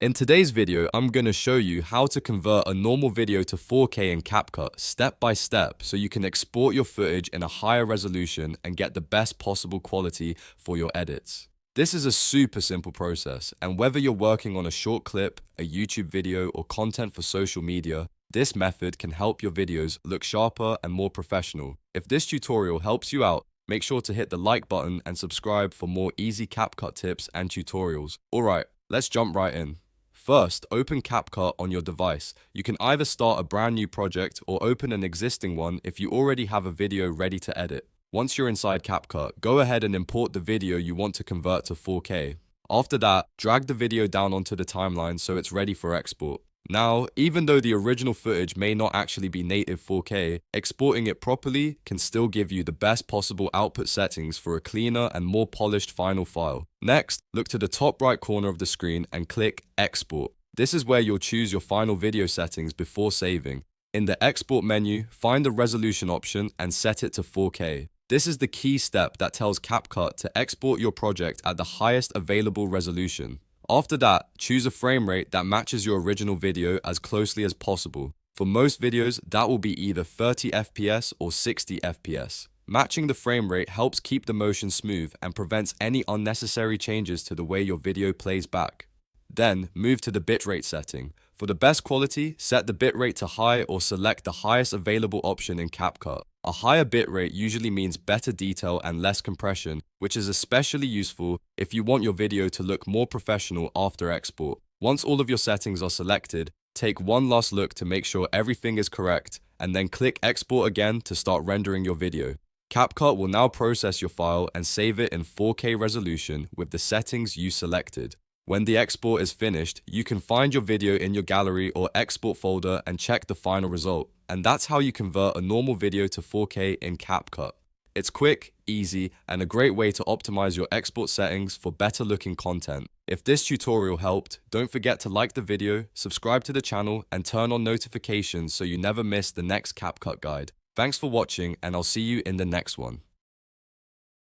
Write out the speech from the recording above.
In today's video, I'm going to show you how to convert a normal video to 4K in CapCut step by step so you can export your footage in a higher resolution and get the best possible quality for your edits. This is a super simple process, and whether you're working on a short clip, a YouTube video, or content for social media, this method can help your videos look sharper and more professional. If this tutorial helps you out, make sure to hit the like button and subscribe for more easy CapCut tips and tutorials. Alright, let's jump right in. First, open CapCut on your device. You can either start a brand new project or open an existing one if you already have a video ready to edit. Once you're inside CapCut, go ahead and import the video you want to convert to 4K. After that, drag the video down onto the timeline so it's ready for export. Now, even though the original footage may not actually be native 4K, exporting it properly can still give you the best possible output settings for a cleaner and more polished final file. Next, look to the top right corner of the screen and click Export. This is where you'll choose your final video settings before saving. In the Export menu, find the resolution option and set it to 4K. This is the key step that tells CapCut to export your project at the highest available resolution. After that, choose a frame rate that matches your original video as closely as possible. For most videos, that will be either 30 FPS or 60 FPS. Matching the frame rate helps keep the motion smooth and prevents any unnecessary changes to the way your video plays back. Then, move to the bitrate setting. For the best quality, set the bitrate to high or select the highest available option in CapCut. A higher bitrate usually means better detail and less compression, which is especially useful if you want your video to look more professional after export. Once all of your settings are selected, take one last look to make sure everything is correct, and then click Export again to start rendering your video. CapCut will now process your file and save it in 4K resolution with the settings you selected. When the export is finished, you can find your video in your gallery or export folder and check the final result. And that's how you convert a normal video to 4K in CapCut. It's quick, easy, and a great way to optimize your export settings for better looking content. If this tutorial helped, don't forget to like the video, subscribe to the channel, and turn on notifications so you never miss the next CapCut guide. Thanks for watching, and I'll see you in the next one.